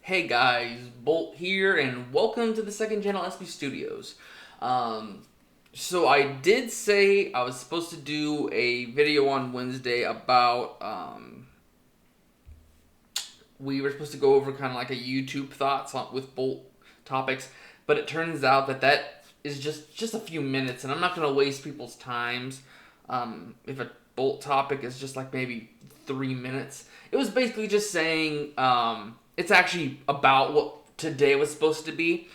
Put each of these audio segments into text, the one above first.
Hey guys, Bolt here, and welcome to the second channel SB Studios. So I did say I was supposed to do a video on Wednesday about, we were supposed to go over kind of like a YouTube thoughts with Bolt topics, but it turns out that is just a few minutes, and I'm not going to waste people's times. If a Bolt topic is just like maybe 3 minutes. It was basically just saying, it's actually about what today was supposed to be.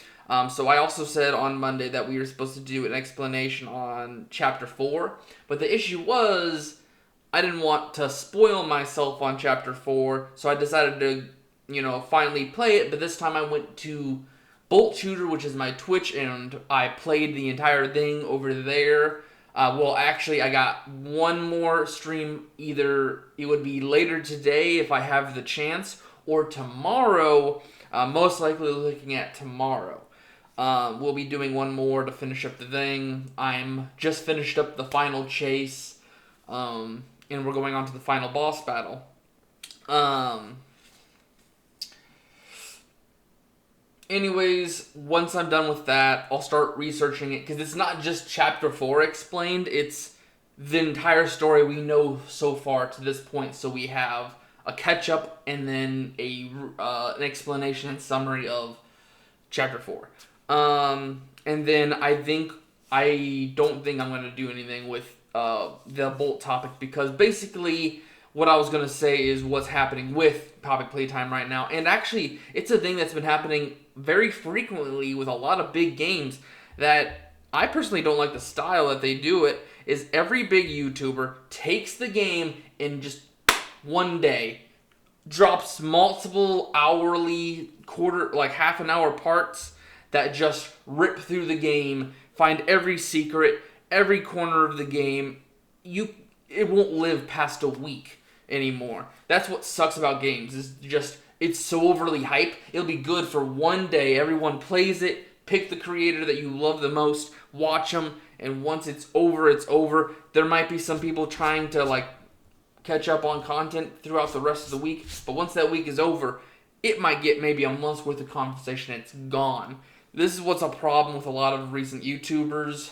So I also said on Monday that we were supposed to do an explanation on Chapter 4. But the issue was, I didn't want to spoil myself on Chapter 4. So I decided to, finally play it. But this time I went to Bolt Shooter, which is my Twitch, and I played the entire thing over there. Actually, I got one more stream. Either it would be later today if I have the chance, or tomorrow, most likely looking at tomorrow. We'll be doing one more to finish up the thing. I'm just finished up the final chase, and we're going on to the final boss battle. Anyways, once I'm done with that, I'll start researching it, because it's not just Chapter 4 explained, it's the entire story we know so far to this point, so we have a catch-up and then an explanation and summary of Chapter 4. And then I don't think I'm going to do anything with the Bolt topic, because basically what I was going to say is what's happening with Topic Playtime right now. And actually, it's a thing that's been happening very frequently with a lot of big games that I personally don't like the style that they do it, is every big YouTuber takes the game and just one day drops multiple hourly, half an hour parts that just rip through the game, find every secret, every corner of the game. It won't live past a week anymore. That's what sucks about games, is just it's so overly hype. It'll be good for one day. Everyone plays it, pick the creator that you love the most, watch them, and once it's over, it's over. There might be some people trying to catch up on content throughout the rest of the week, but once that week is over, it might get maybe a month's worth of conversation and it's gone. This is what's a problem with a lot of recent YouTubers,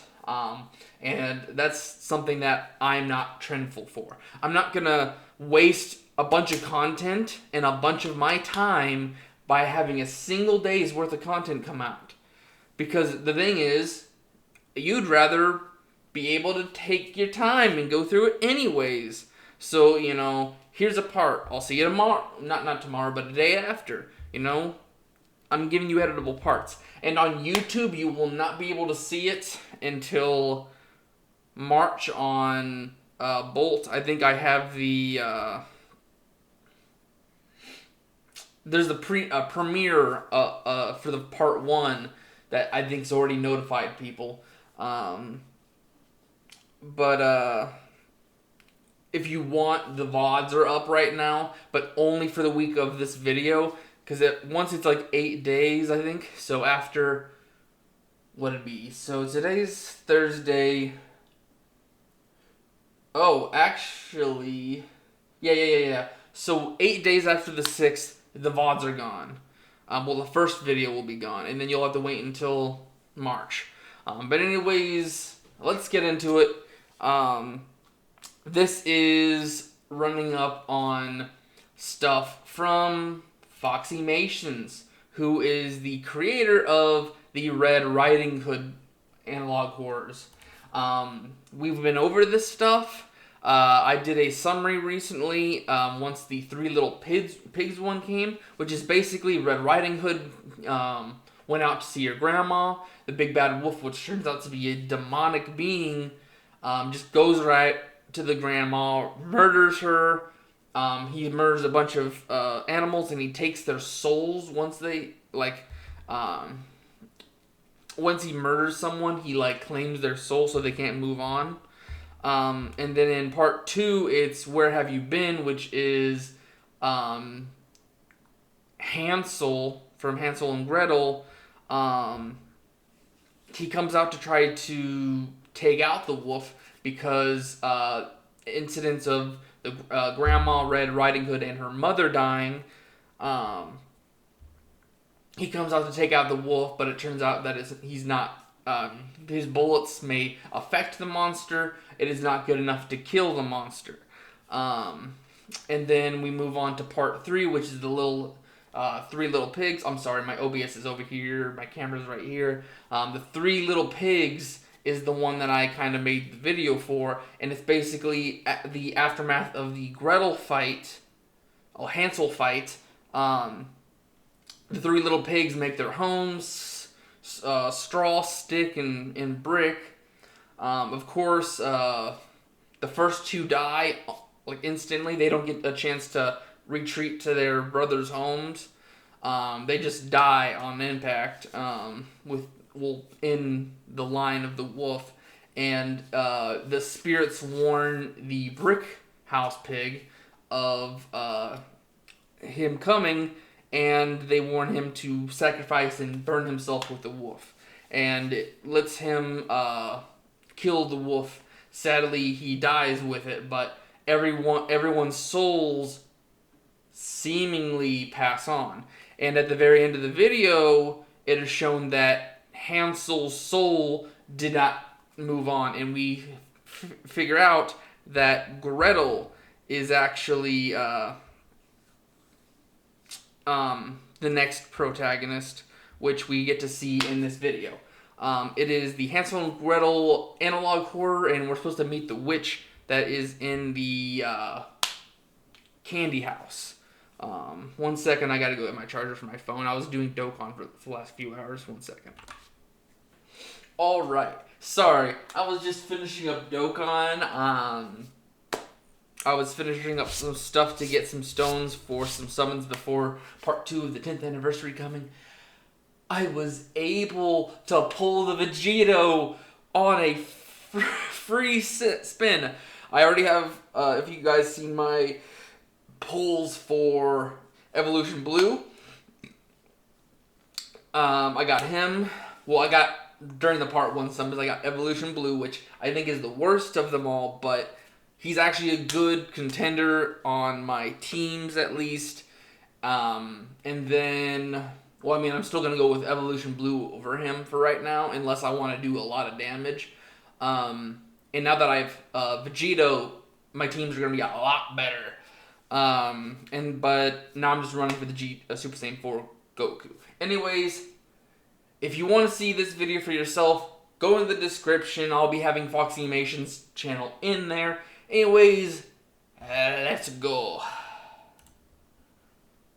and that's something that I'm not trendful for. I'm not going to waste a bunch of content and a bunch of my time by having a single day's worth of content come out. Because the thing is, you'd rather be able to take your time and go through it anyways. So, here's a part. I'll see you tomorrow. Not tomorrow, but the day after. I'm giving you editable parts. And on YouTube, you will not be able to see it until March on Bolt. I think I have there's the premiere for the part 1 that I think's already notified people. If you want, the VODs are up right now, but only for the week of this video, because once it's 8 days, I think. So after, what it'd be? So today's Thursday. Oh, actually, yeah. So 8 days after the 6th, the VODs are gone. The first video will be gone, and then you'll have to wait until March. But anyways, let's get into it. This is running up on stuff from Foxymations, who is the creator of the Red Riding Hood analog horrors. We've been over this stuff. I did a summary recently once the Three Little Pigs one came, which is basically Red Riding Hood went out to see her grandma. The big bad wolf, which turns out to be a demonic being, just goes right to the grandma, murders her. He murders a bunch of animals, and he takes their souls once they once he murders someone, he claims their soul so they can't move on. And then in part 2, it's Where Have You Been, which is Hansel from Hansel and Gretel. He comes out to try to take out the wolf because incidents of the Grandma Red Riding Hood and her mother dying he comes out to take out the wolf, but it turns out that he's not. His bullets may affect the monster. It is not good enough to kill the monster. And then we move on to part 3, which is the little 3 little pigs. I'm sorry, my OBS is over here. My camera's right here. The 3 little pigs is the one that I kind of made the video for, and it's basically the aftermath of the Gretel fight, or Hansel fight. The 3 little pigs make their homes, straw, stick, and brick. Of course, the first 2 die like instantly. They don't get a chance to retreat to their brothers' homes. They just die on impact in the line of the wolf. And the spirits warn the brick house pig of him coming, and they warn him to sacrifice and burn himself with the wolf. And it lets him kill the wolf. Sadly, he dies with it, but everyone's souls seemingly pass on. And at the very end of the video, it is shown that Hansel's soul did not move on, and we figure out that Gretel is actually the next protagonist, which we get to see in this video. It is the Hansel and Gretel analog horror, and we're supposed to meet the witch that is in the candy house. 1 second, I gotta go get my charger for my phone. I was doing Dokkan for the last few hours. 1 second. Alright, sorry. I was just finishing up Dokkan. I was finishing up some stuff to get some stones for some summons before part 2 of the 10th anniversary coming. I was able to pull the Vegito on a free spin. I already have, if you guys seen my pulls for Evolution Blue, I got him. Well, I got, during the part 1 summons, I got Evolution Blue, which I think is the worst of them all, but he's actually a good contender on my teams, at least. And then, well, I mean, I'm still going to go with Evolution Blue over him for right now, unless I want to do a lot of damage. And now that I've Vegito, my teams are going to be a lot better. But now I'm just running for the Super Saiyan 4 Goku. Anyways, if you want to see this video for yourself, go in the description. I'll be having Foxy Animations channel in there. Anyways, let's go.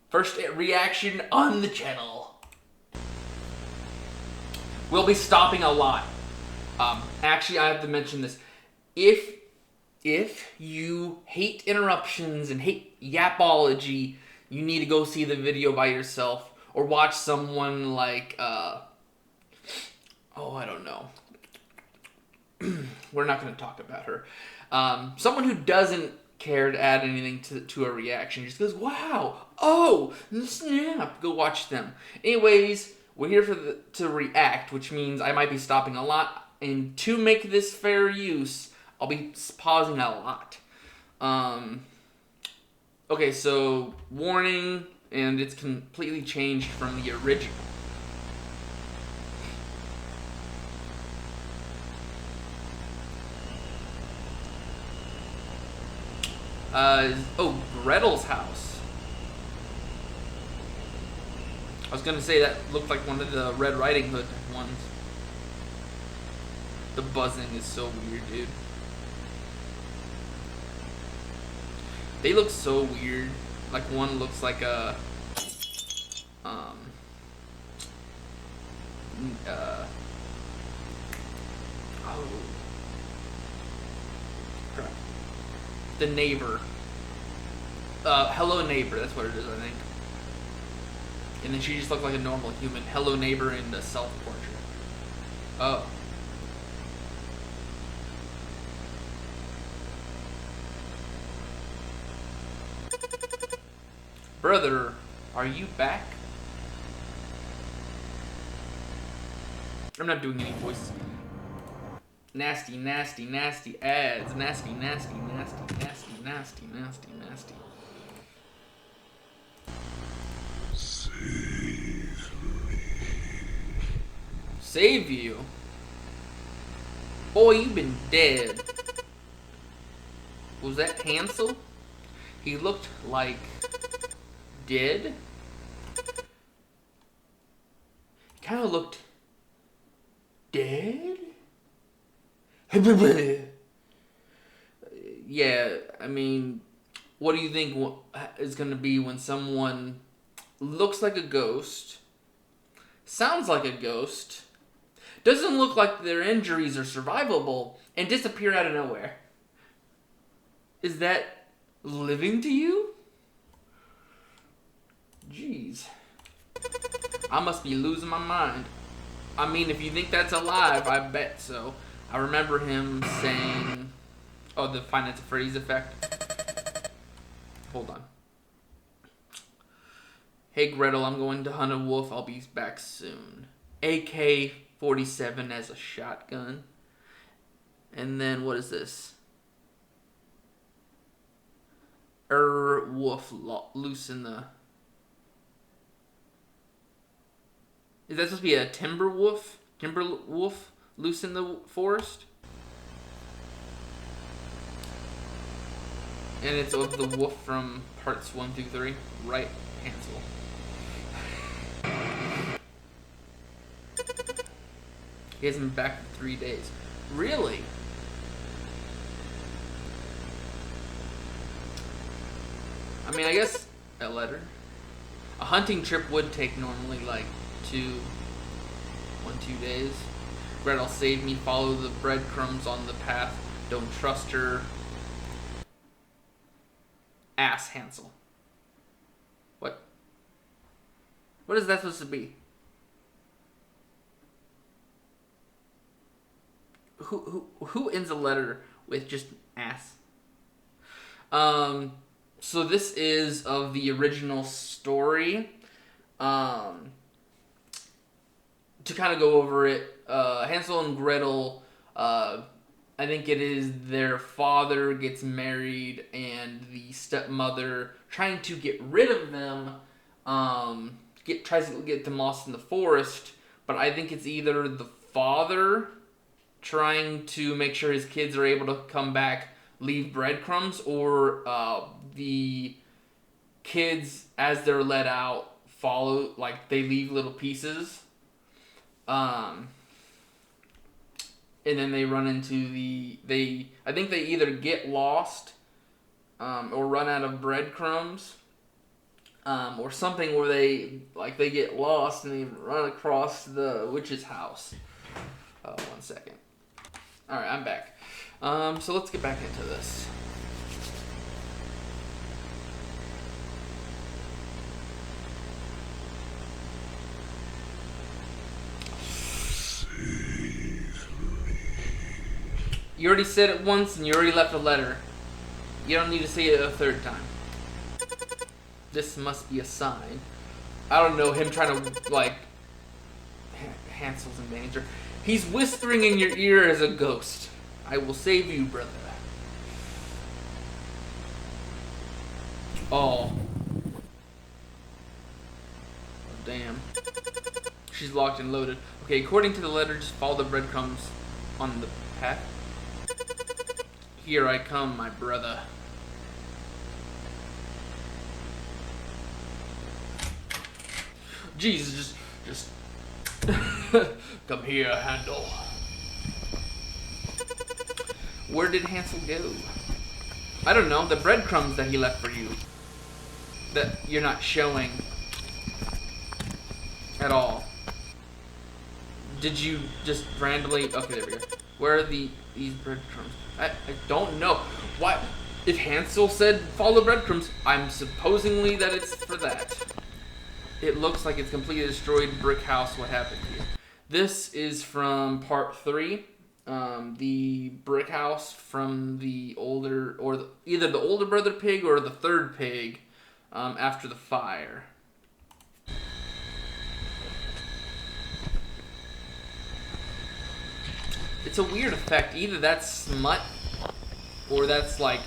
First reaction on the channel. We'll be stopping a lot. Actually, I have to mention this. If you hate interruptions and hate yapology, you need to go see the video by yourself, or watch someone like, oh, I don't know. We're not going to talk about her. Someone who doesn't care to add anything to a reaction, just goes, wow, oh, snap, go watch them. Anyways, we're here to react, which means I might be stopping a lot, and to make this fair use, I'll be pausing a lot. Okay, so warning, and it's completely changed from the original. Oh, Gretel's house. I was gonna say that looked like one of the Red Riding Hood ones. The buzzing is so weird, dude. They look so weird. Like, one looks like a oh crap. The neighbor. Hello Neighbor, that's what it is, I think. And then she just looked like a normal human. Hello Neighbor in the self-portrait. Oh. Brother, are you back? I'm not doing any voices. Nasty, nasty, nasty ads. Nasty, nasty, nasty, nasty, nasty, nasty, nasty. Save save you. Boy, you've been dead. Was that Hansel? He looked like dead. He kind of looked dead. Yeah, I mean, what do you think is going to be when someone looks like a ghost, sounds like a ghost, doesn't look like their injuries are survivable, and disappear out of nowhere? Is that living to you? Jeez. I must be losing my mind. I mean, if you think that's alive, I bet so. I remember him saying... Oh, the Five Nights at Freddy's effect. Hold on. Hey Gretel, I'm going to hunt a wolf. I'll be back soon. AK-47 as a shotgun. And then, what is this? Wolf loose in the... Is that supposed to be a timber wolf? Timber wolf loose in the forest? And it's of the wolf from parts 1 through 3. Right, Hansel. He hasn't been back for 3 days. Really? I mean, I guess a letter. A hunting trip would take normally like 2 days. Gretel, save me. Follow the breadcrumbs on the path. Don't trust her. Ass Hansel. What? What is that supposed to be? Who ends a letter with just ass? So this is of the original story. To kind of go over it, Hansel and Gretel, I think it is their father gets married and the stepmother, trying to get rid of them, tries to get them lost in the forest, but I think it's either the father trying to make sure his kids are able to come back, leave breadcrumbs, or the kids, as they're let out, follow, like, they leave little pieces. And then they run into I think they either get lost, or run out of breadcrumbs, or something where they get lost and they run across the witch's house. 1 second. Alright, I'm back. So let's get back into this. You already said it once and you already left a letter. You don't need to say it a third time. This must be a sign. I don't know, him trying to, like... Hansel's in danger. He's whispering in your ear as a ghost. I will save you, brother. Oh. Damn. She's locked and loaded. Okay, according to the letter, just follow the breadcrumbs on the path. Here I come, my brother. Jesus, just come here, Handel. Where did Hansel go? I don't know, the breadcrumbs that he left for you. That you're not showing at all. Did you just randomly... Okay, there we go. Where are these breadcrumbs? I don't know. Why? If Hansel said follow breadcrumbs, I'm supposingly that it's for that. It looks like it's completely destroyed brick house. What happened here? This is from part 3. The brick house from the older, or either the older brother pig or the third pig, after the fire. It's a weird effect. Either that's smut, or that's like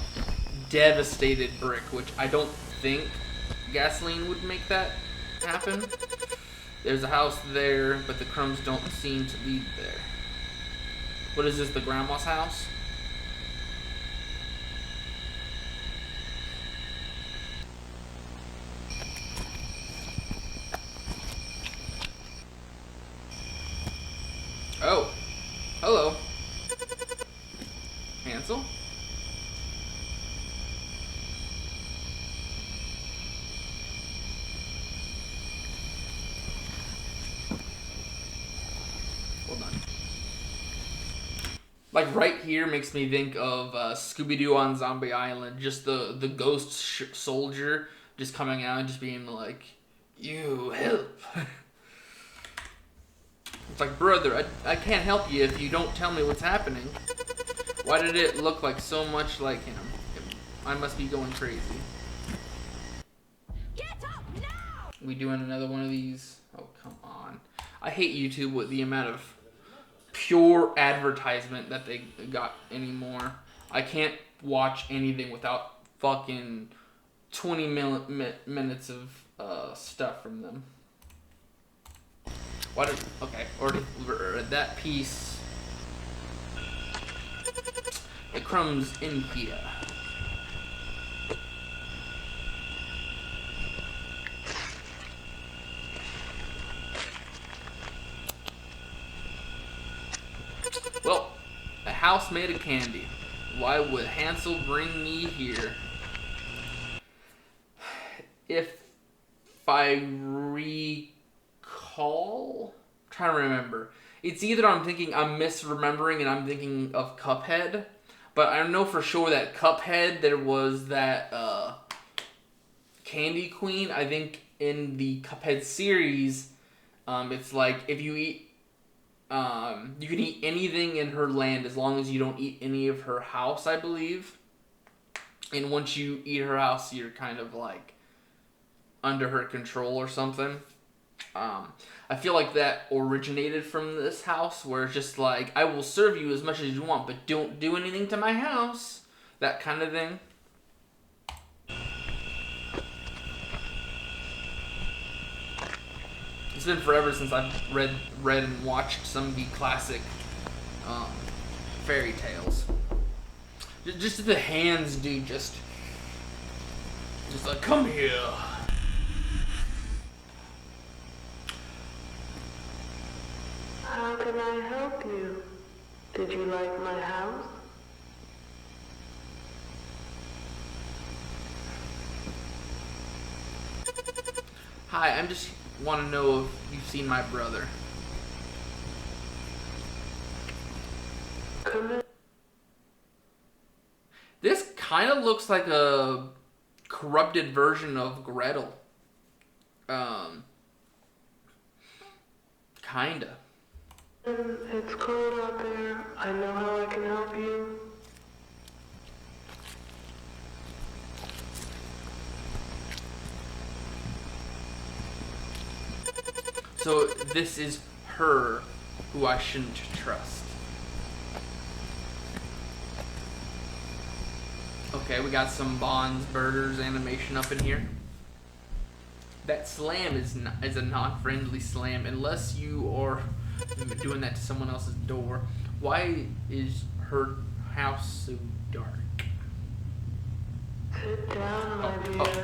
devastated brick, which I don't think gasoline would make that happen. There's a house there, but the crumbs don't seem to lead there. What is this, the grandma's house? Oh, hello. Hansel? Hold on. Like right here makes me think of Scooby-Doo on Zombie Island. Just the ghost soldier just coming out and just being like, "You help." It's like, brother, I can't help you if you don't tell me what's happening. Why did it look like so much like him? I must be going crazy. Get up now! We doing another one of these? Oh, come on. I hate YouTube with the amount of pure advertisement that they got anymore. I can't watch anything without fucking 20 minutes of stuff from them. Why did... Okay, already read that piece. The crumbs in here. Well, a house made of candy. Why would Hansel bring me here? If I recall... I'm trying to remember. It's either I'm misremembering and I'm thinking of Cuphead, but I know for sure that Cuphead, there was that Candy Queen. I think in the Cuphead series, it's like if you eat... you can eat anything in her land as long as you don't eat any of her house, I believe. And once you eat her house, you're kind of like under her control or something. I feel like that originated from this house, where it's just like, I will serve you as much as you want, but don't do anything to my house. That kind of thing. It's been forever since I've read and watched some of the classic fairy tales. Just the hands, dude, just like, come here. How can I help you? Did you like my house? Hi, I just want to know if you've seen my brother. Come in. This kind of looks like a corrupted version of Gretel. Kinda. It's cold out there. I know how I can help you. So this is her who I shouldn't trust. Okay, we got some Bond's Burgers animation up in here. That slam is a non-friendly slam unless you are doing that to someone else's door. Why is her house so dark? Sit down, my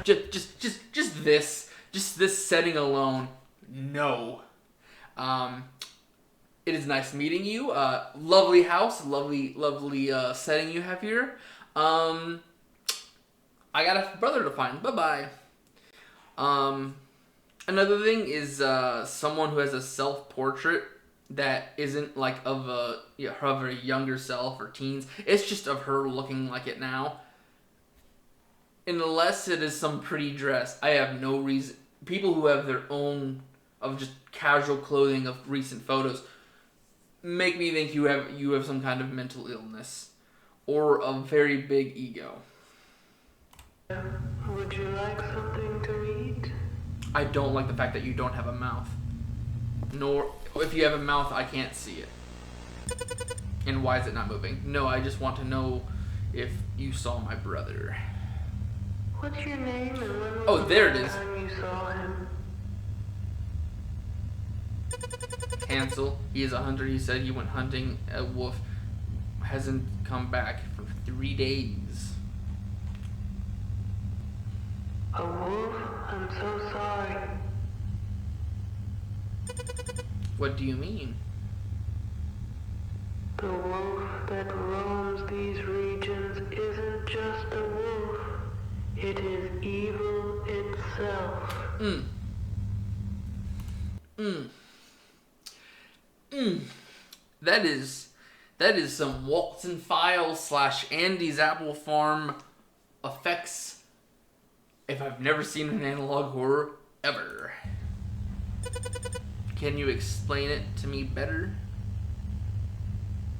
dear. Just this setting alone. No. It is nice meeting you. Lovely house, lovely setting you have here. I got a brother to find. Bye-bye. Another thing is someone who has a self-portrait that isn't like of a younger self or teens. It's just of her looking like it now. Unless it is some pretty dress, I have no reason. People who have their own of just casual clothing of recent photos make me think you have some kind of mental illness or a very big ego. Would you like something to eat? I don't like the fact that you don't have a mouth. Nor, if you have a mouth, I can't see it. And why is it not moving? No, I just want to know if you saw my brother. What's your name and when was Oh, there it the is. last time you saw him? Hansel. He is a hunter. He said he went hunting. A wolf hasn't come back for 3 days. A wolf? I'm so sorry. What do you mean? The wolf that roams these regions isn't just a wolf. It is evil itself. That is some Walton Files / Andy's Apple Farm effects. If I've never seen an analog horror ever. Can you explain it to me better?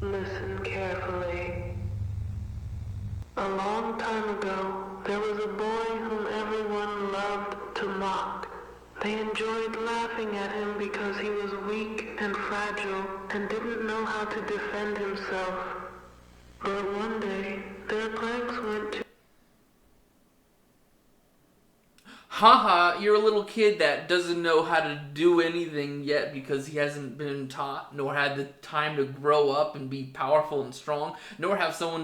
Listen carefully. A long time ago, there was a boy whom everyone loved to mock. They enjoyed laughing at him because he was weak and fragile and didn't know how to defend himself. But one day, their planks went to... Haha, you're a little kid that doesn't know how to do anything yet because he hasn't been taught, nor had the time to grow up and be powerful and strong, nor have someone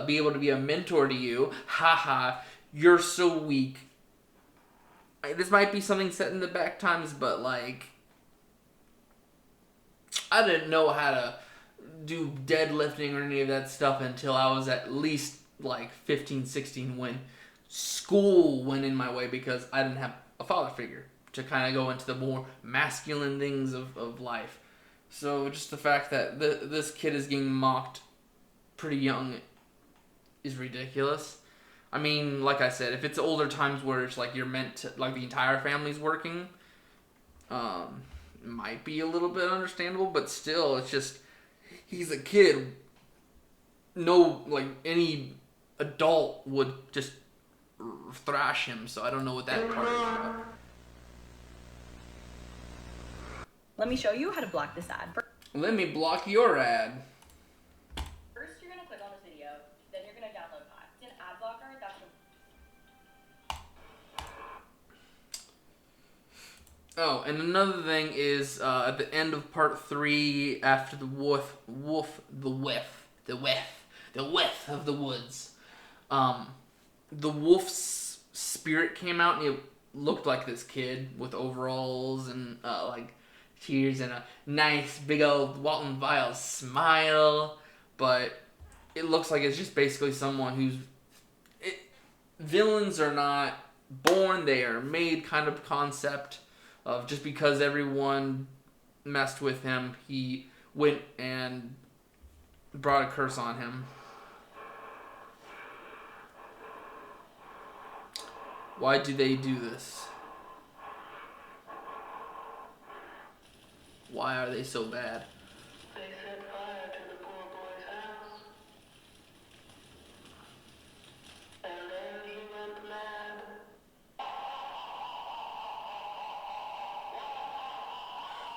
be able to be a mentor to you. Haha, you're so weak. This might be something set in the back times, but like, I didn't know how to do deadlifting or any of that stuff until I was at least like 15, 16 when school went in my way because I didn't have a father figure to kind of go into the more masculine things of life. So just the fact that this kid is getting mocked pretty young is ridiculous. I mean, like I said, if it's older times where it's like you're meant to, like the entire family's working, might be a little bit understandable, but still, it's just, he's a kid. No, like, any adult would just thrash him, so I don't know what that part is about. Let me show you how to block this ad. Let me block your ad. First, you're gonna click on this video, then you're gonna download that. It's an ad blocker, that's Oh, and another thing is, at the end of part 3, after the whiff of the woods, the wolf's spirit came out, and it looked like this kid with overalls and, like, tears and a nice big old Walton Viles smile, but it looks like it's just basically someone who's... villains are not born, they are made kind of concept of just because everyone messed with him, he went and brought a curse on him. Why do they do this? Why are they so bad? They set fire to the poor boy's house. And then he went mad.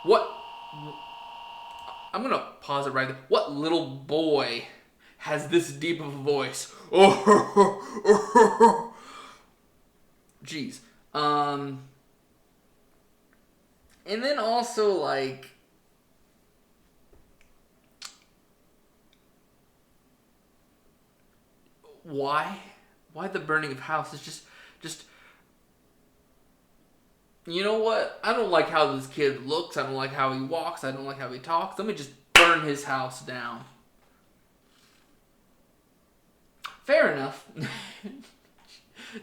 What? I'm gonna pause it right there. What little boy has this deep of a voice? Jeez. And then also, like, why? Why the burning of house? It's just, you know what? I don't like how this kid looks. I don't like how he walks. I don't like how he talks. Let me just burn his house down. Fair enough.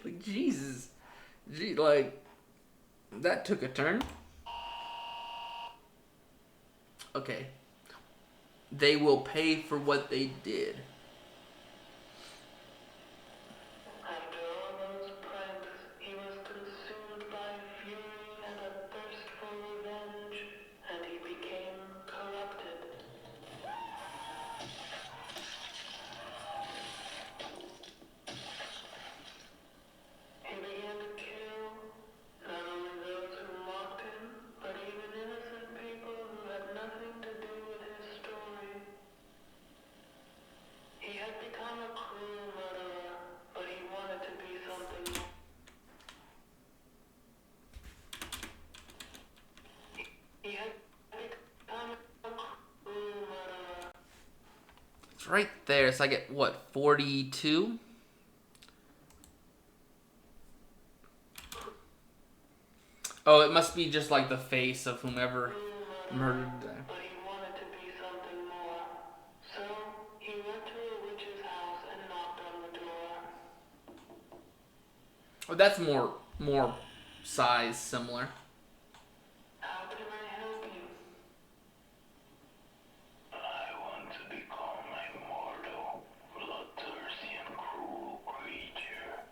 Like, Jesus. Gee, like, that took a turn. Okay. They will pay for what they did. After all those pranks, he was consumed by fury and a thirst for revenge, and he became corrupted. He began to kill not only those who mocked him, but even innocent people who had nothing to do with his story. right there. So I get, what, 42? Oh, it must be just like the face of whomever murdered them. But he wanted to be something more. So he went to a witch's house and knocked on the door. Oh, that's more size similar. How can I help you? I want to become a mortal, bloodthirsty and cruel creature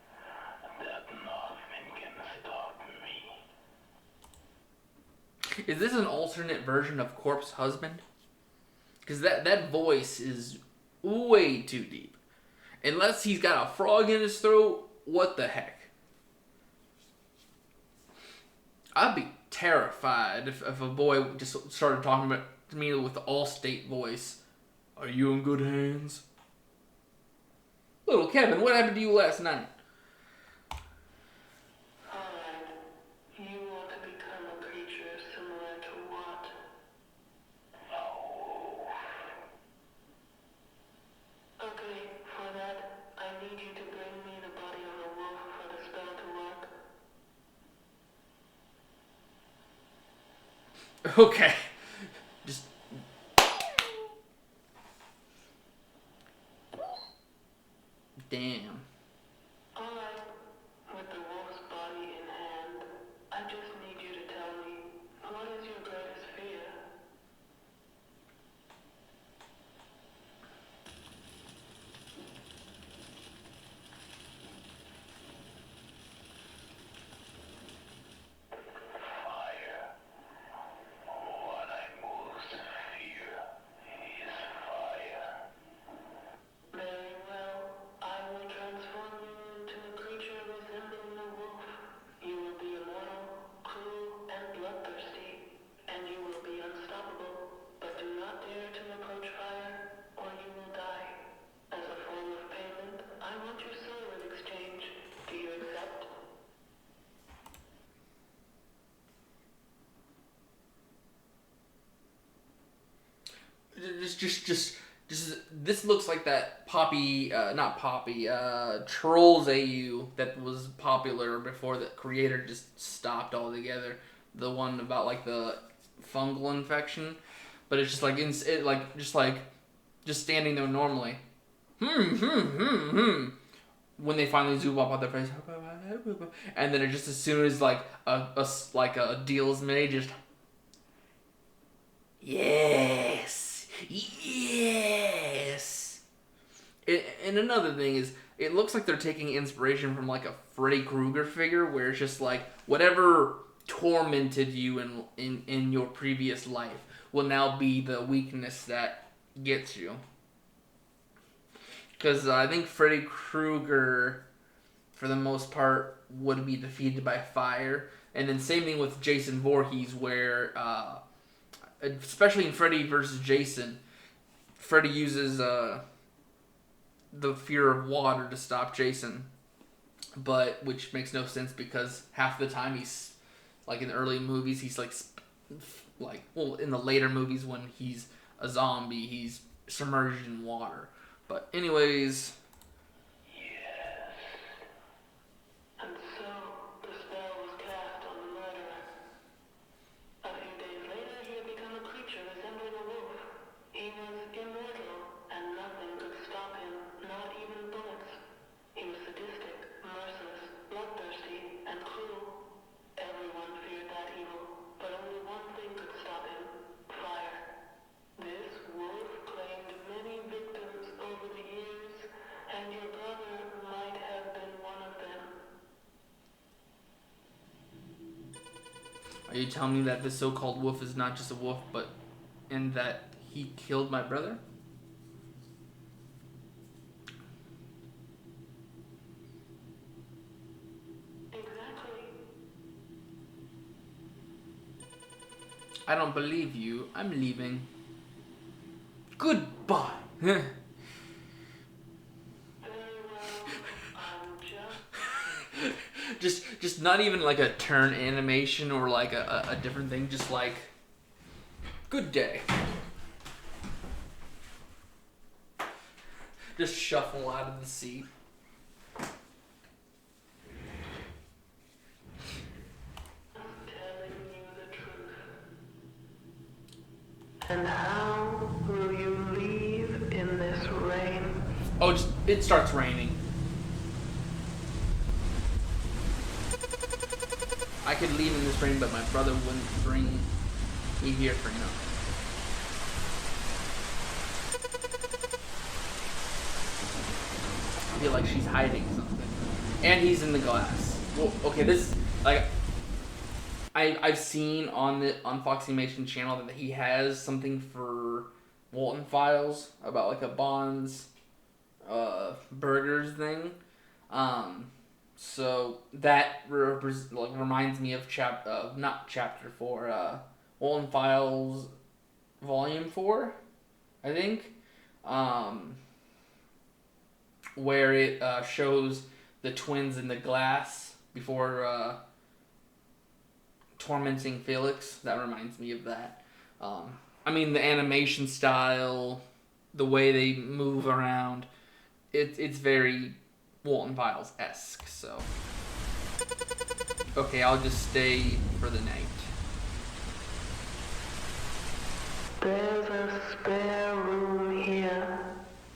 that nothing can stop me. Is this an alternate version of Corpse Husband? Because that voice is way too deep. Unless he's got a frog in his throat, what the heck? I'd be terrified if a boy just started talking to me with the Allstate voice. Are you in good hands? Little Kevin, what happened to you last night? Alright. You want to become a creature similar to what? Oh. Okay, for that, I need you to bring me the body of a wolf for the spell to work. Okay. Just... Damn. Alright. With the wolf's body in hand, I just need you to tell me, what is your greatest fear? Fire. What I most fear is fire. Very well. I will transform you into a creature resembling a wolf. You will be immortal, cruel, and bloodthirsty, and you will be unstoppable. But do not dare to approach fire, or you will die. As a form of payment, I want your soul in exchange. Do you accept? Just this looks like that not Poppy, Trolls AU that was popular before the creator just stopped altogether. The one about like the fungal infection, but it's just like just standing there normally. When they finally zoom up on their face, and then it just as soon as like a deal is made, just yes. Yes. And another thing is, it looks like they're taking inspiration from like a Freddy Krueger figure, where it's just like whatever tormented you in your previous life will now be the weakness that gets you. Because I think Freddy Krueger, for the most part, would be defeated by fire, and then same thing with Jason Voorhees, where especially in Freddy vs. Jason, Freddy uses the fear of water to stop Jason, but which makes no sense because half the time he's like in the early movies he's like in the later movies when he's a zombie he's submerged in water. But anyways. Yes. And so the spell was cast on the murderer. A few days later, he had become a creature resembling a wolf. He was immortal, and nothing could stop him, not even bullets. He was sadistic, merciless, bloodthirsty, and cruel. Everyone feared that evil, but only one thing could stop him: fire. This wolf claimed many victims over the years, and your brother might have been one of them. Are you telling me that this so-called wolf is not just a wolf, but in that he killed my brother? Exactly. I don't believe you. I'm leaving. Goodbye. Very well. I'm just... just not even like a turn animation or like a different thing. Just like, good day. just shuffle out of the seat. Telling you the truth. And how will you leave in this rain? Oh, it starts raining. I could leave in this rain, but my brother wouldn't bring me here for nothing. I feel like she's hiding something. And he's in the glass. Well, okay, this, like, I've seen on Foxy Mason channel that he has something for Walton Files about like a Bonds burgers thing. So that reminds me of not chapter 4, Walton Files volume 4, I think, where it shows the twins in the glass before tormenting Felix. That reminds me of that. I mean, the animation style, the way they move around, it's very Walton Files-esque, so. Okay, I'll just stay for the night. There's a spare room here.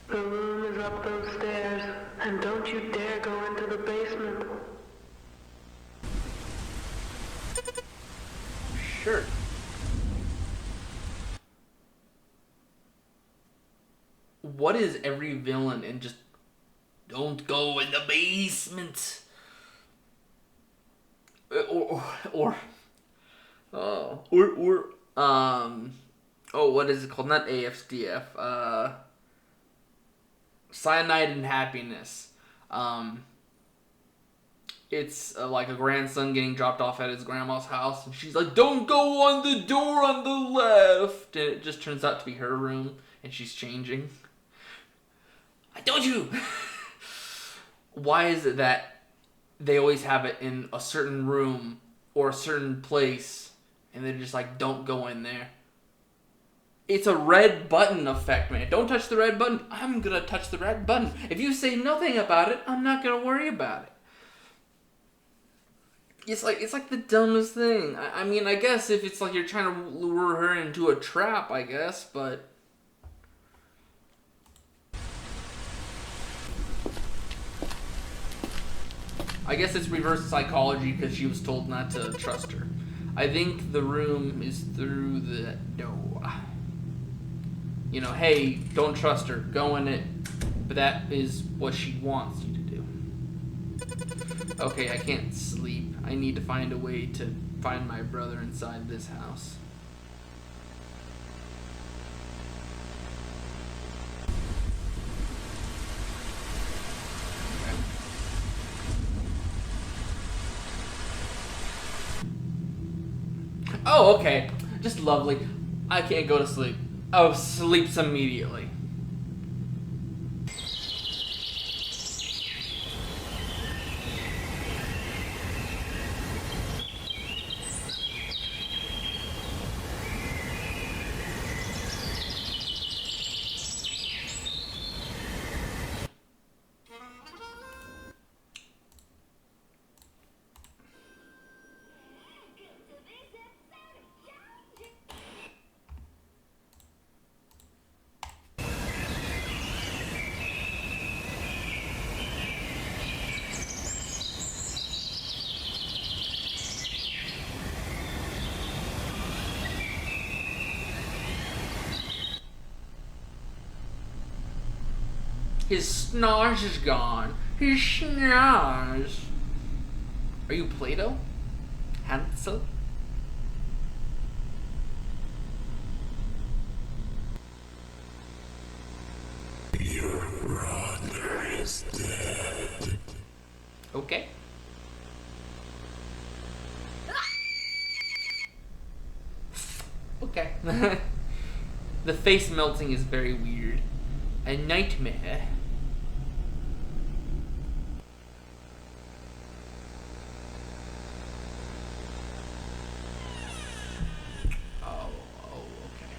The room is up those stairs, and don't you dare go into the basement. Sure. What is every villain and just don't go in the basement? What is it called? Not AFDF. Cyanide and Happiness. It's like a grandson getting dropped off at his grandma's house, and she's like, "Don't go on the door on the left," and it just turns out to be her room, and she's changing. I told you. Why is it that they always have it in a certain room or a certain place, and they're just like, "Don't go in there"? It's a red button effect, man. Don't touch the red button. I'm gonna touch the red button. If you say nothing about it, I'm not gonna worry about it. It's like the dumbest thing. I mean, I guess if it's like you're trying to lure her into a trap, I guess, but I guess it's reverse psychology because she was told not to trust her. I think the room is through the door. You know, hey, don't trust her. Go in it. But that is what she wants you to do. Okay, I can't sleep. I need to find a way to find my brother inside this house. Oh, okay. Just lovely. I can't go to sleep. Oh, sleeps immediately. His snarge is gone. His snarge. Are you Plato? Hansel? Your brother is dead. Okay. Okay. The face melting is very weird. A nightmare. Oh, okay.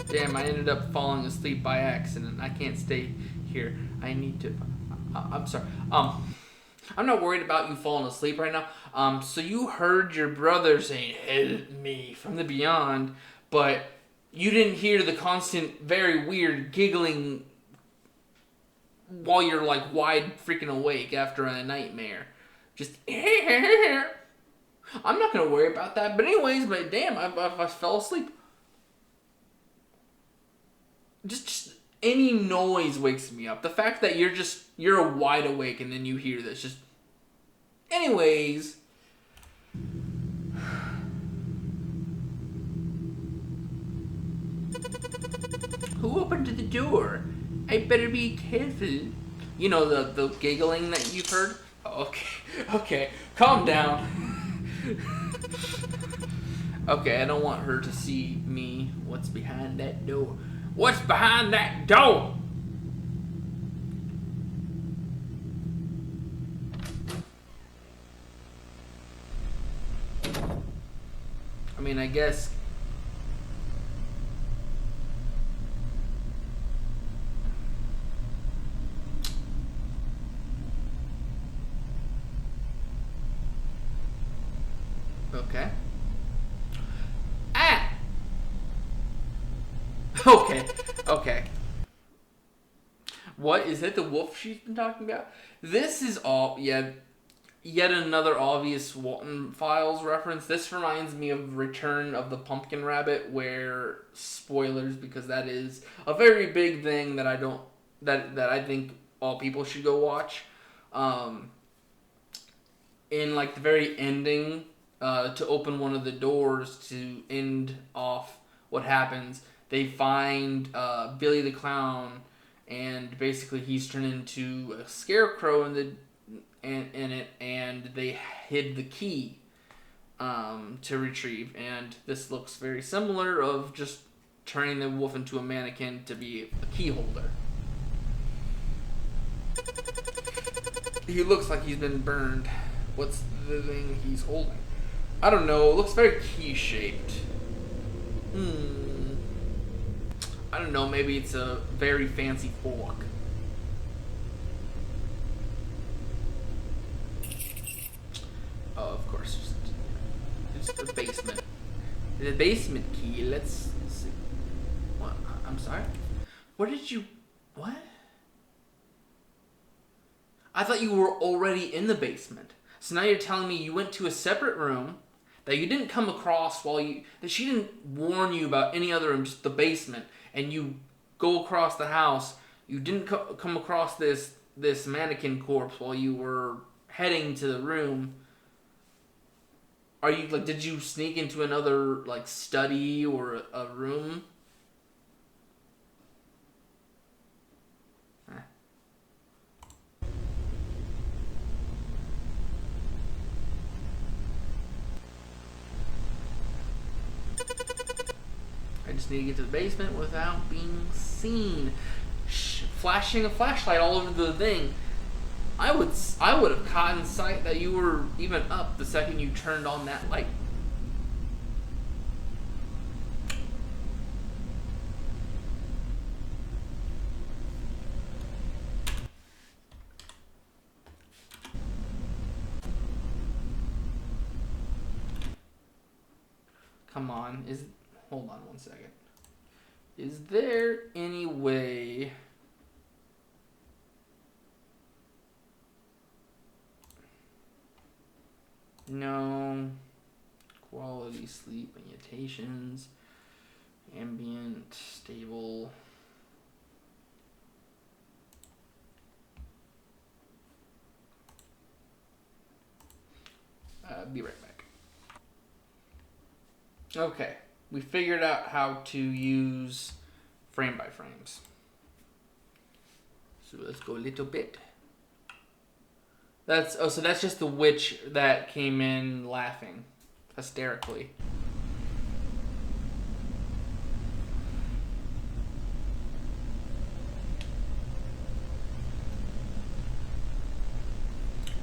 Damn, I ended up falling asleep by accident. I can't stay here. I need to. I'm sorry. I'm not worried about you falling asleep right now. So you heard your brother saying "help me" from the beyond, but you didn't hear the constant, very weird giggling while you're like wide freaking awake after a nightmare. Just I'm not gonna worry about that. But anyways, but damn, I fell asleep. Just any noise wakes me up. The fact that you're wide awake and then you hear this, just anyways. Who opened the door? I better be careful. You know the giggling that you've heard? Okay, calm down. Okay, I don't want her to see me. What's behind that door? What's behind that door? I mean, I guess. Okay. Ah! Okay. What? Is that the wolf she's been talking about? This is all, yeah, yet another obvious Walton Files reference. This reminds me of Return of the Pumpkin Rabbit, where, spoilers, because that is a very big thing that I think all people should go watch. In like the very ending, to open one of the doors to end off what happens, they find Billy the Clown, and basically he's turned into a scarecrow in it, and they hid the key to retrieve. And this looks very similar of just turning the wolf into a mannequin to be a key holder. He looks like he's been burned. What's the thing he's holding? I don't know. It looks very key-shaped. I don't know. Maybe it's a very fancy fork. Oh, of course. It's the basement. The basement key. Let's see. What? I'm sorry? Where did you... What? I thought you were already in the basement. So now you're telling me you went to a separate room that you didn't come across that she didn't warn you about any other room, just the basement, and you go across the house. You didn't come across this mannequin corpse while you were heading to the room. Are you like? Did you sneak into another like study or a room? I just need to get to the basement without being seen. Flashing a flashlight all over the thing. I would have caught in sight that you were even up the second you turned on that light. Come on, hold on one second. Is there any way... No. Quality sleep, mutations, ambient, stable. Be right back. Okay, we figured out how to use frame by frames. So let's go a little bit. So that's just the witch that came in laughing hysterically.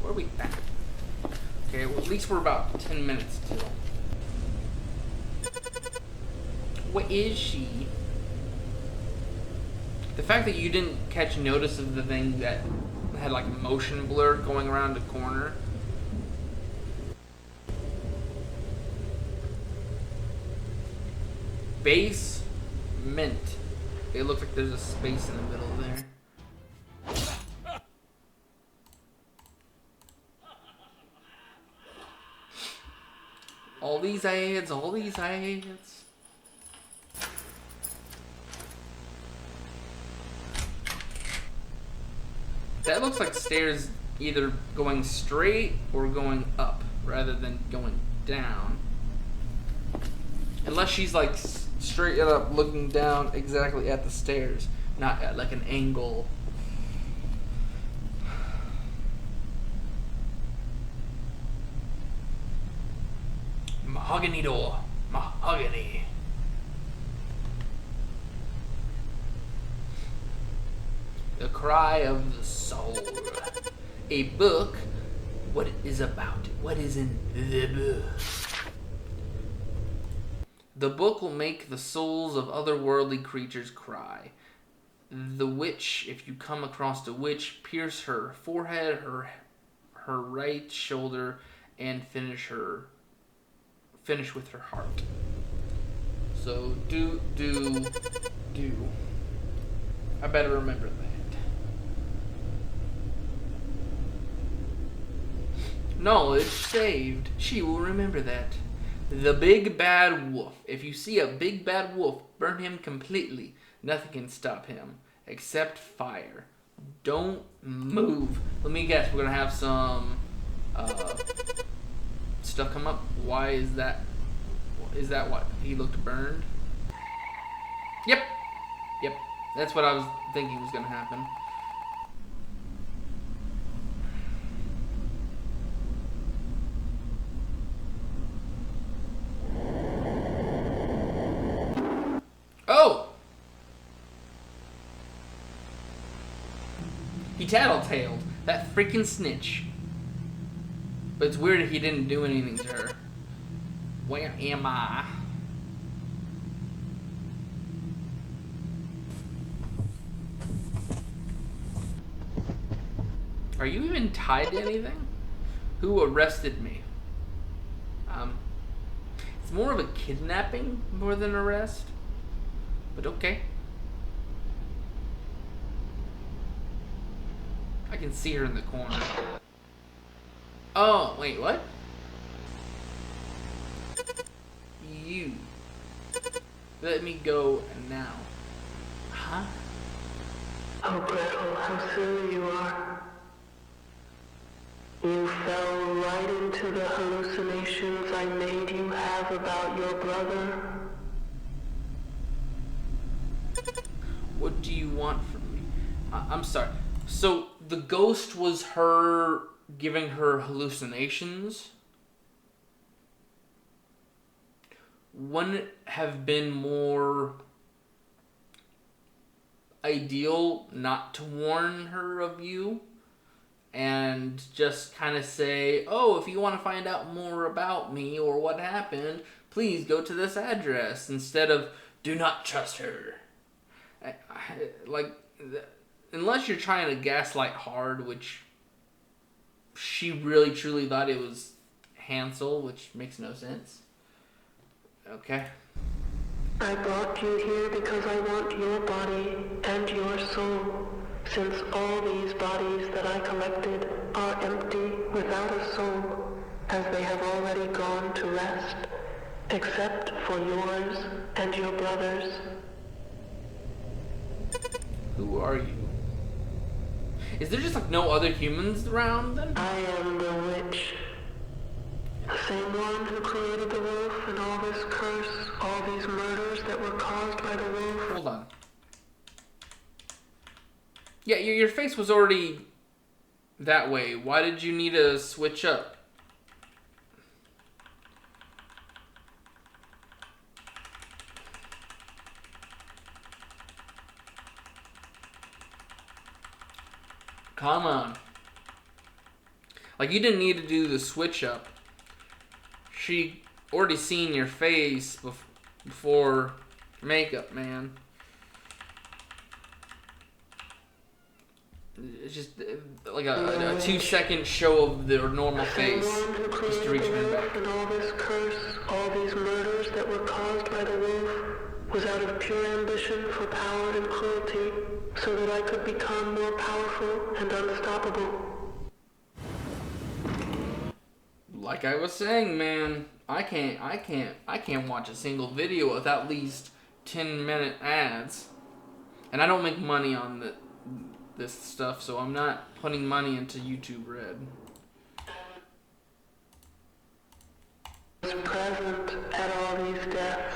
Where are we at? Okay, well, at least we're about 10 minutes till. What is she? The fact that you didn't catch notice of the thing that had like motion blur going around the corner. Basement. It looks like there's a space in the middle there. All these ads, all these ads. That looks like stairs either going straight or going up rather than going down. Unless she's like straight up looking down exactly at the stairs, not at like an angle. Mahogany door. Mahogany. The Cry of the Soul. A book. What it is about. What is in the book? The book will make the souls of otherworldly creatures cry. The witch, if you come across a witch, pierce her forehead, her right shoulder, and finish with her heart. So do. I better remember that. Knowledge saved. She will remember that. The big bad wolf. If you see a big bad wolf, burn him completely. Nothing can stop him except fire. Don't move. Let me guess. We're gonna have some stuff come up. Why is that? Is that what he looked burned? Yep. That's what I was thinking was gonna happen. Oh! He tattletaled. That freaking snitch. But it's weird that he didn't do anything to her. Where am I? Are you even tied to anything? Who arrested me? It's more of a kidnapping more than arrest. But okay. I can see her in the corner. Oh, wait, what? You. Let me go now. Huh? Oh, Gretel, how silly you are. You fell right into the hallucinations I made you have about your brother. What do you want from me? I'm sorry. So the ghost was her giving her hallucinations? Wouldn't it have been more ideal not to warn her of you? And just kind of say, oh, if you want to find out more about me or what happened, please go to this address. Instead of, do not trust her. Unless you're trying to gaslight hard, which she really truly thought it was Hansel, which makes no sense. Okay. I brought you here because I want your body and your soul, since all these bodies that I collected are empty without a soul, as they have already gone to rest, except for yours and your brother's. Who are you? Is there just like no other humans around then? I am the witch. The same one who created the wolf and all this curse, all these murders that were caused by the wolf. Hold on. Yeah, your face was already that way. Why did you need to switch up? Come on. Like, you didn't need to do the switch up. She already seen your face before Makeup, man. It's just like a 2-second show of their normal face, just to return back. And all this curse, all these murders that were caused by the wolf, was out of pure ambition for power and cruelty, so that I could become more powerful and unstoppable. Like I was saying, man, I can't watch a single video with at least 10-minute ads, and I don't make money on this stuff, so I'm not putting money into YouTube Red. Was present at all these deaths,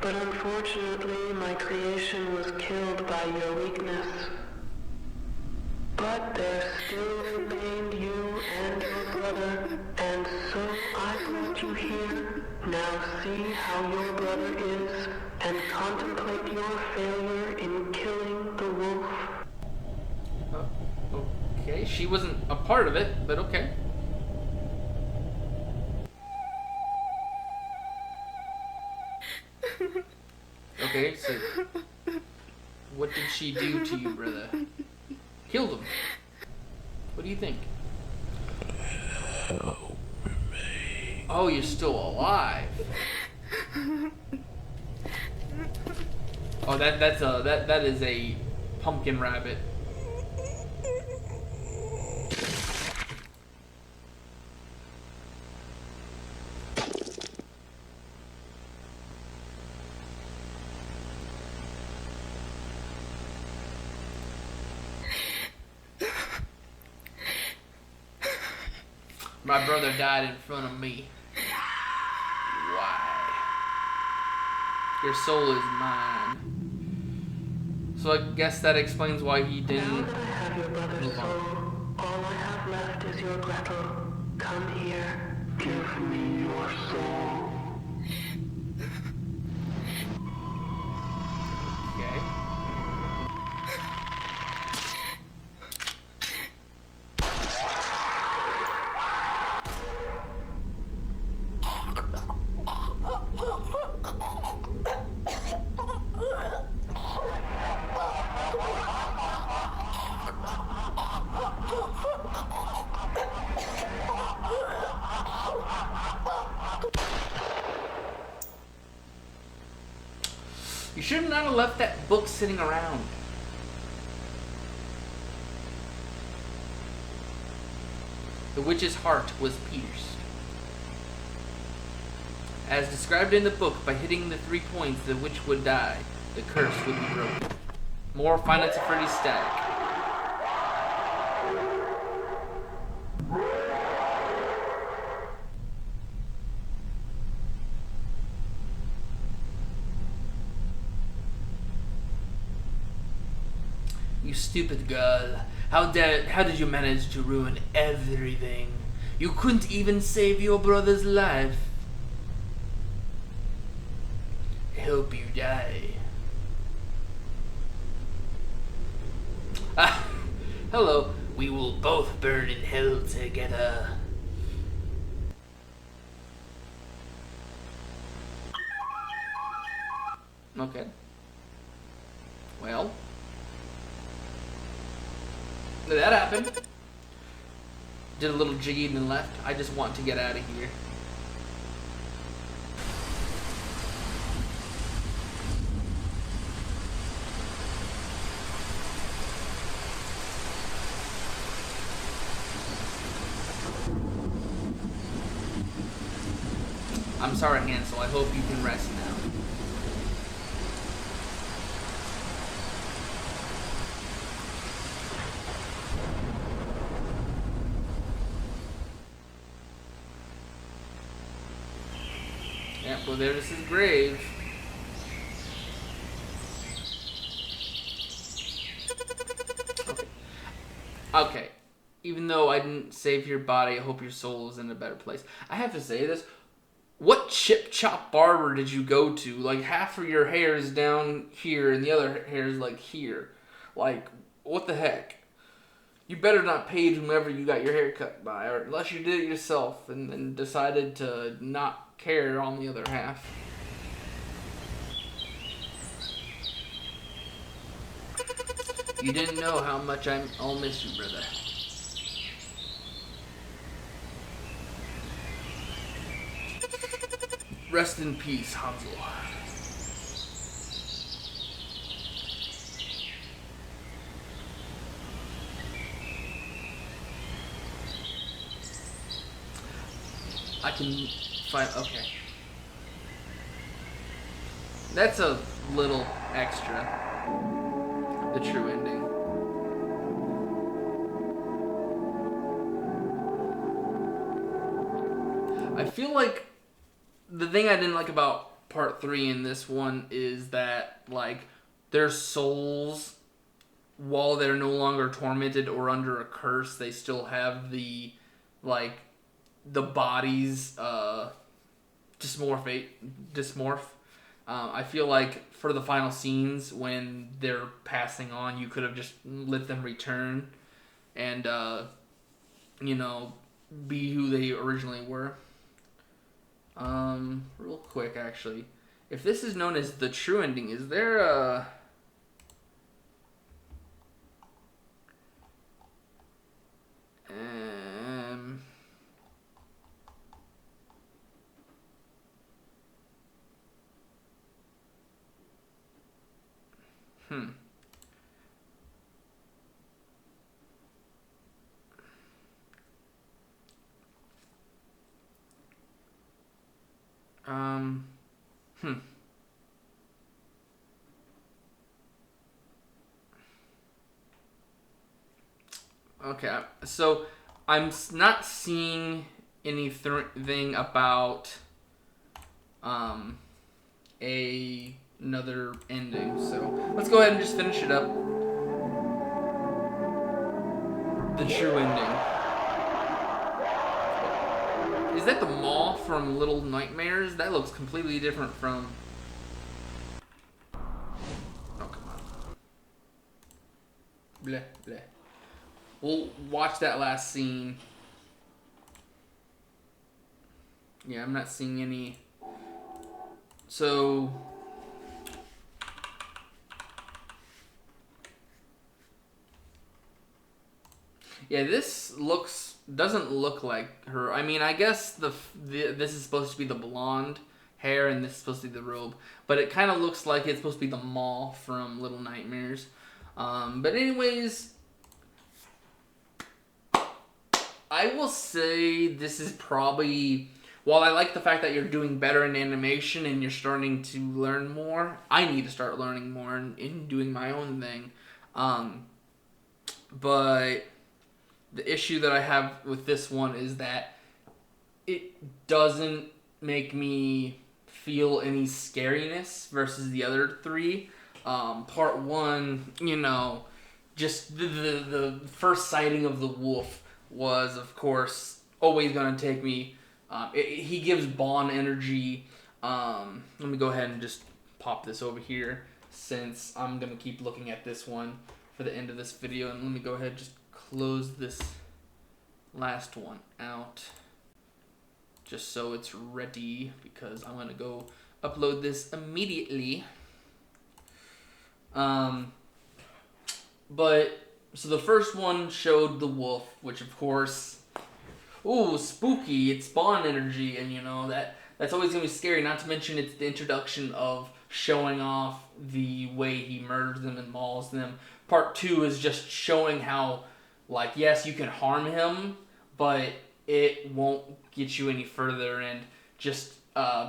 but unfortunately my creation was killed by your weakness. But there still remained you and your brother, and so I brought you here. Now see how your brother is, and contemplate your failure in killing the wolf. Okay, she wasn't a part of it, but okay. Okay, so what did she do to you, brother? Killed him. What do you think? Help me. Oh, you're still alive. Oh, that is a pumpkin rabbit. My brother died in front of me. Why? Your soul is mine. So I guess that explains why he Now didn't that I have your brother's move on. soul, all I have left is your Gretel. Come here. Give me your soul. Okay. You should not have left that book sitting around. The witch's heart was pierced. As described in the book, by hitting the 3 points, the witch would die. The curse would be broken. More Five Nights at Freddy's static. You stupid girl. How did you manage to ruin everything? You couldn't even save your brother's life. I hope you die. Ah, hello. We will both burn in hell together. Okay. Well. That happened. Did a little jiggy and then left. I just want to get out of here. I'm sorry, Hansel. I hope you can rest now. Yeah, well, there's his grave. Okay. Even though I didn't save your body, I hope your soul is in a better place. I have to say this. What chip chop barber did you go to? Like, half of your hair is down here and the other hair is like here. Like, what the heck? You better not pay whomever you got your hair cut by, or unless you did it yourself and decided to not care on the other half. You didn't know how much I'll miss you, brother. Rest in peace, Hansel. I can find. Okay. That's a little extra. The true ending. I feel like the thing I didn't like about part 3 in this one is that, like, their souls, while they're no longer tormented or under a curse, they still have the, like, the body's dysmorph. I feel like for the final scenes when they're passing on, you could have just let them return and be who they originally were. Real quick, actually, if this is known as the true ending, is there a Hmm. Hmm. Okay, so I'm not seeing anything about another ending. So let's go ahead and just finish it up. The true ending. Is that the mall from Little Nightmares? That looks completely different from... Oh, come on. Bleh, bleh. We'll watch that last scene. Yeah, I'm not seeing any... So... Yeah, this doesn't look like her. I mean, I guess this is supposed to be the blonde hair and this is supposed to be the robe, but it kind of looks like it's supposed to be the mall from Little Nightmares. But anyways, I will say this is probably, while I like the fact that you're doing better in animation and you're starting to learn more, I need to start learning more and doing my own thing. But the issue that I have with this one is that it doesn't make me feel any scariness versus the other 3. Part 1, just the first sighting of the wolf was, of course, always going to take me. He gives Bond energy. Let me go ahead and just pop this over here since I'm going to keep looking at this one for the end of this video. And let me go ahead and just close this last one out just so it's ready because I'm going to go upload this immediately. But so the first one showed the wolf, which of course, ooh, spooky, it's Spawn energy, and that's always gonna be scary, not to mention it's the introduction of showing off the way he murders them and mauls them. Part 2 is just showing how, like, yes, you can harm him, but it won't get you any further, and just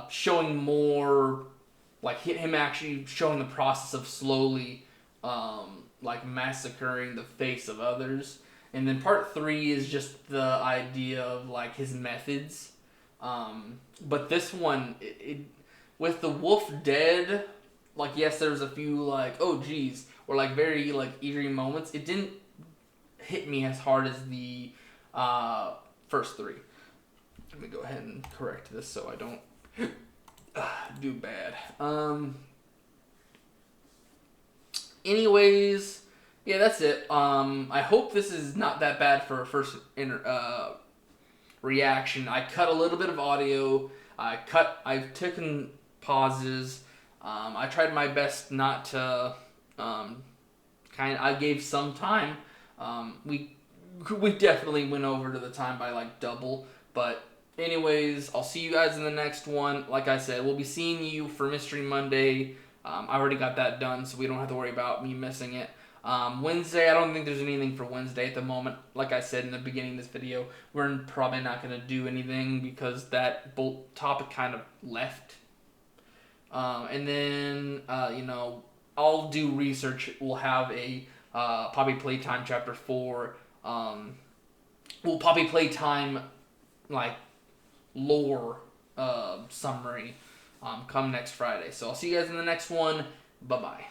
showing more, like, him actually showing the process of slowly like massacring the face of others. And then part 3 is just the idea of, like, his methods. But this one, with the wolf dead, like, yes, there's a few, like, oh geez, or like very, like, eerie moments. It didn't hit me as hard as the first 3. Let me go ahead and correct this so I don't do bad. Anyways, yeah, that's it. I hope this is not that bad for a first reaction. I cut a little bit of audio. I've taken pauses. I tried my best not to kind I gave some time. We definitely went over to the time by like double. But anyways, I'll see you guys in the next one. Like I said, we'll be seeing you for Mystery Monday. I already got that done, so we don't have to worry about me missing it. Wednesday, I don't think there's anything for Wednesday at the moment. Like I said in the beginning of this video, we're probably not going to do anything because that bolt topic kind of left. And then, I'll do research. We'll have a Poppy Playtime Chapter 4. We'll Poppy Playtime, like, lore summary come next Friday. So I'll see you guys in the next one. Bye-bye.